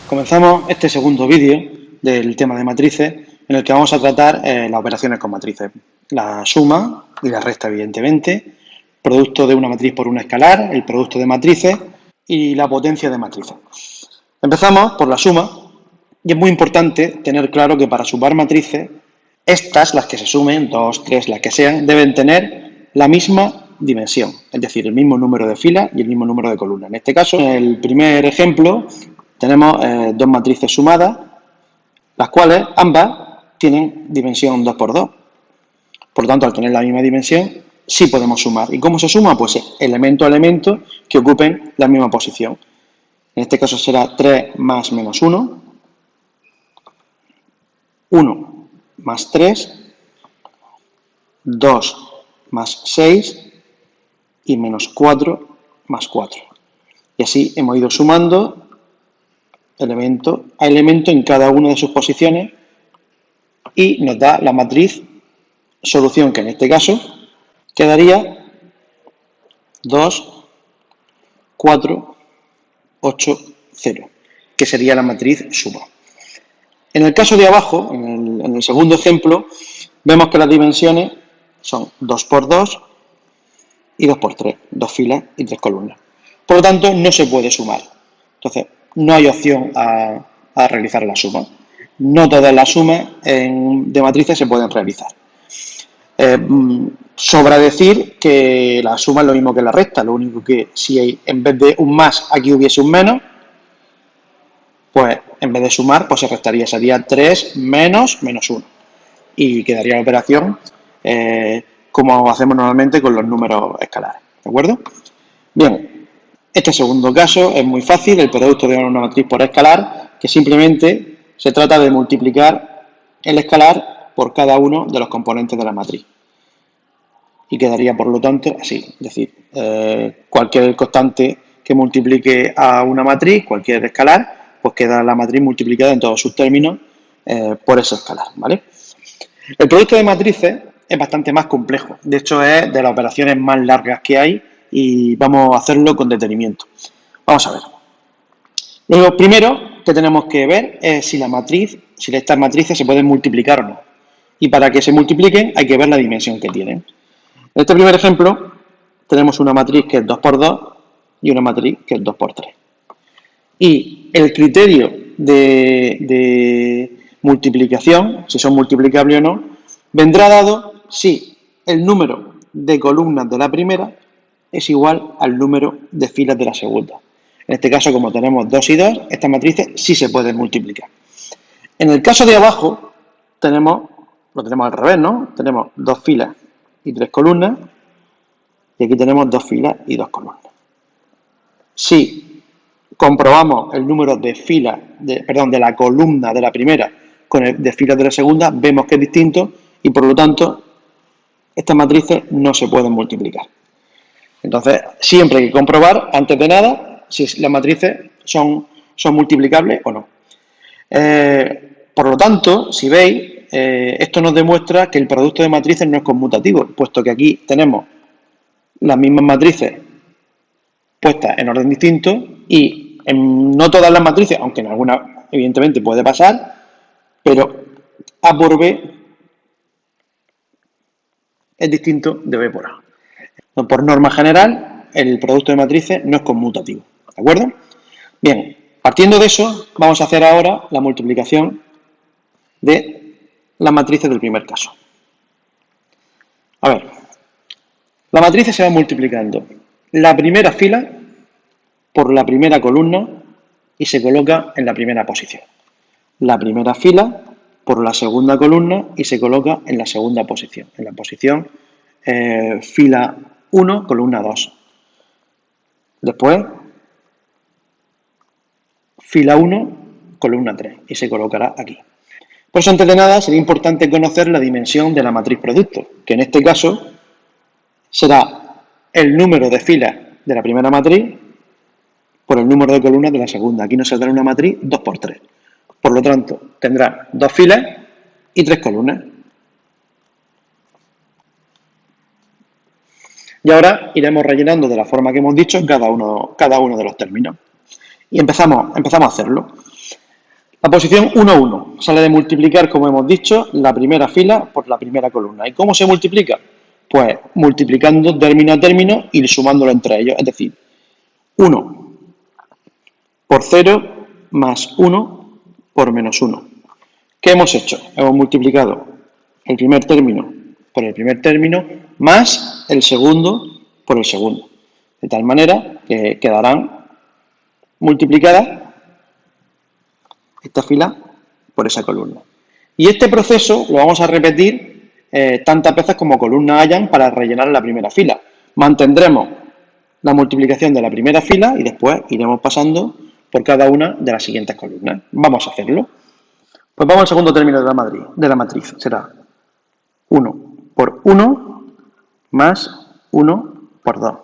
Comenzamos este segundo vídeo del tema de matrices, en el que vamos a tratar las operaciones con matrices. La suma y la resta, evidentemente, producto de una matriz por una escalar, el producto de matrices y la potencia de matrices. Empezamos por la suma, y es muy importante tener claro que para sumar matrices, estas, las que se sumen, 2, 3, las que sean, deben tener la misma dimensión, es decir, el mismo número de filas y el mismo número de columnas. En este caso, en el primer ejemplo, tenemos dos matrices sumadas, las cuales ambas tienen dimensión 2 por 2. Por lo tanto, al tener la misma dimensión, sí podemos sumar. ¿Y cómo se suma? Pues elemento a elemento que ocupen la misma posición. En este caso será 3 más menos 1, 1 más 3, 2 más 6 y menos 4 más 4. Y así hemos ido sumando elemento a elemento en cada una de sus posiciones y nos da la matriz solución, que en este caso quedaría 2, 4, 8, 0, que sería la matriz suma. En el caso de abajo, en el segundo ejemplo, vemos que las dimensiones son 2 por 2 y 2 por 3, 2 filas y 3 columnas. Por lo tanto, no se puede sumar. Entonces, no hay opción a realizar la suma. No todas las sumas de matrices se pueden realizar. Sobra decir que la suma es lo mismo que la resta, lo único que si en vez de un más aquí hubiese un menos, pues en vez de sumar, pues se restaría, sería 3 menos 1. Y quedaría la operación como hacemos normalmente con los números escalares, ¿de acuerdo? Bien, este segundo caso es muy fácil, el producto de una matriz por escalar, que simplemente se trata de multiplicar el escalar por cada uno de los componentes de la matriz. Y quedaría, por lo tanto, así, es decir, cualquier constante que multiplique a una matriz, cualquier escalar, pues queda la matriz multiplicada en todos sus términos por ese escalar, ¿vale? El producto de matrices es bastante más complejo, de hecho es de las operaciones más largas que hay y vamos a hacerlo con detenimiento. Vamos a ver. Lo primero que tenemos que ver es si estas matrices se pueden multiplicar o no. Y para que se multipliquen hay que ver la dimensión que tienen. En este primer ejemplo tenemos una matriz que es 2 por 2 y una matriz que es 2 por 3. Y el criterio de multiplicación, si son multiplicables o no, vendrá dado si el número de columnas de la primera es igual al número de filas de la segunda. En este caso, como tenemos 2 y 2, estas matrices sí se pueden multiplicar. En el caso de abajo, lo tenemos al revés, ¿no? Tenemos 2 filas y 3 columnas, y aquí tenemos 2 filas y 2 columnas. Si comprobamos el número de filas, de la columna de la primera con el de filas de la segunda, vemos que es distinto y por lo tanto estas matrices no se pueden multiplicar. Entonces, siempre hay que comprobar, antes de nada, si las matrices son multiplicables o no. Por lo tanto, si veis, esto nos demuestra que el producto de matrices no es conmutativo, puesto que aquí tenemos las mismas matrices puestas en orden distinto y en no todas las matrices, aunque en algunas evidentemente puede pasar, pero A por B es distinto de B por A. Por norma general, el producto de matrices no es conmutativo, ¿de acuerdo? Bien, partiendo de eso, vamos a hacer ahora la multiplicación de las matrices del primer caso. A ver, las matrices se van multiplicando la primera fila por la primera columna y se coloca en la primera posición. La primera fila por la segunda columna y se coloca en la segunda posición, en la posición fila 1, columna 2. Después, fila 1, columna 3 y se colocará aquí. Por eso, antes de nada, sería importante conocer la dimensión de la matriz producto, que en este caso será el número de filas de la primera matriz por el número de columnas de la segunda. Aquí nos saldrá una matriz 2 por 3. Por lo tanto, tendrá 2 filas y 3 columnas. Y ahora iremos rellenando de la forma que hemos dicho cada uno de los términos. Y empezamos a hacerlo. La posición 1, 1 sale de multiplicar, como hemos dicho, la primera fila por la primera columna. ¿Y cómo se multiplica? Pues multiplicando término a término y sumándolo entre ellos. Es decir, 1 por 0 más 1 por menos 1. ¿Qué hemos hecho? Hemos multiplicado el primer término por el primer término más el segundo por el segundo. De tal manera que quedarán multiplicadas esta fila por esa columna. Y este proceso lo vamos a repetir tantas veces como columnas hayan para rellenar la primera fila. Mantendremos la multiplicación de la primera fila y después iremos pasando por cada una de las siguientes columnas. Vamos a hacerlo. Pues vamos al segundo término de la matriz. Será 1 por 1 más 1 por 2,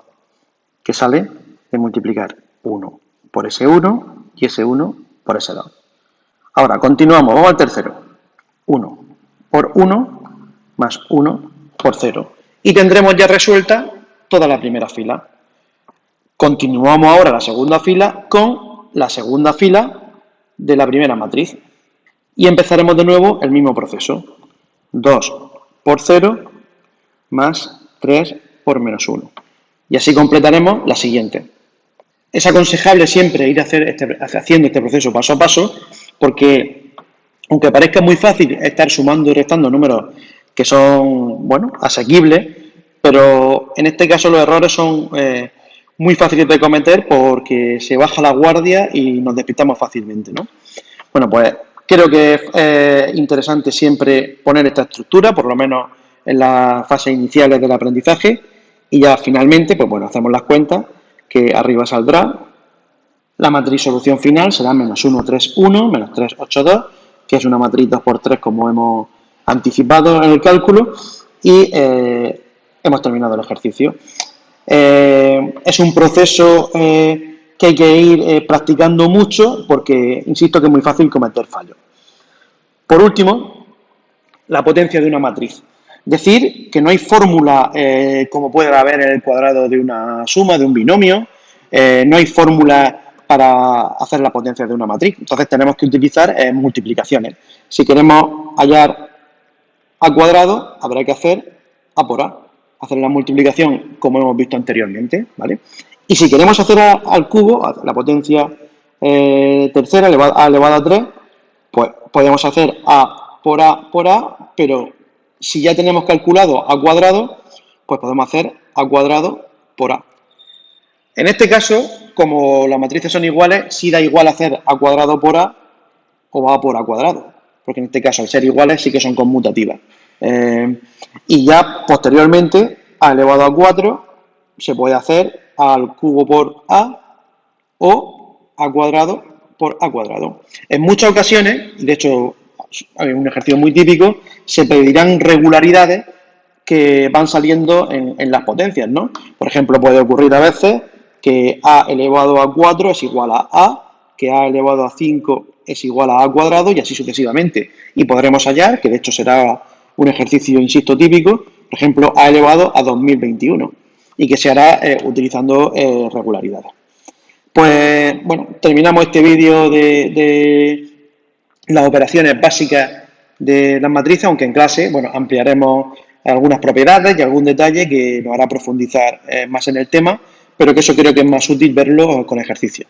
que sale de multiplicar 1 por ese 1 y ese 1 por ese 2. Ahora, continuamos, vamos al tercero. 1 por 1 más 1 por 0. Y tendremos ya resuelta toda la primera fila. Continuamos ahora la segunda fila con la segunda fila de la primera matriz. Y empezaremos de nuevo el mismo proceso. 2 por 0 más 3 por menos 1. Y así completaremos la siguiente. Es aconsejable siempre ir haciendo este proceso paso a paso, porque aunque parezca muy fácil estar sumando y restando números que son, bueno, asequibles, pero en este caso los errores son muy fáciles de cometer porque se baja la guardia y nos despistamos fácilmente, ¿no? Bueno, pues creo que es interesante siempre poner esta estructura, por lo menos en las fases iniciales del aprendizaje, y ya finalmente, pues bueno, hacemos las cuentas, que arriba saldrá la matriz solución final, será menos 1, 3, 1, menos 3, 8, 2, que es una matriz 2 por 3 como hemos anticipado en el cálculo, y hemos terminado el ejercicio. Es un proceso que hay que ir practicando mucho porque, insisto, que es muy fácil cometer fallos. Por último, la potencia de una matriz. Decir que no hay fórmula como puede haber en el cuadrado de una suma, de un binomio, no hay fórmula para hacer la potencia de una matriz. Entonces tenemos que utilizar multiplicaciones. Si queremos hallar a cuadrado, habrá que hacer a por a. Hacer la multiplicación como hemos visto anteriormente, ¿vale? Y si queremos hacer al cubo, la potencia tercera a elevado a 3, pues podemos hacer a, pero si ya tenemos calculado a cuadrado, pues podemos hacer a cuadrado por a. En este caso, como las matrices son iguales, sí da igual hacer a cuadrado por a o a por a cuadrado, porque en este caso, al ser iguales, sí que son conmutativas. Y ya posteriormente, a elevado a 4, se puede hacer al cubo por a o a cuadrado por a cuadrado. En muchas ocasiones, de hecho, hay un ejercicio muy típico, se pedirán regularidades que van saliendo en las potencias, ¿no? Por ejemplo, puede ocurrir a veces que a elevado a 4 es igual a, que a elevado a 5 es igual a cuadrado y así sucesivamente. Y podremos hallar, que de hecho será un ejercicio, insisto, típico, por ejemplo, a elevado a 2021 y que se hará utilizando regularidades. Pues, bueno, terminamos este vídeo de las operaciones básicas de las matrices, aunque en clase, bueno, ampliaremos algunas propiedades y algún detalle que nos hará profundizar más en el tema, pero que eso creo que es más útil verlo con ejercicio.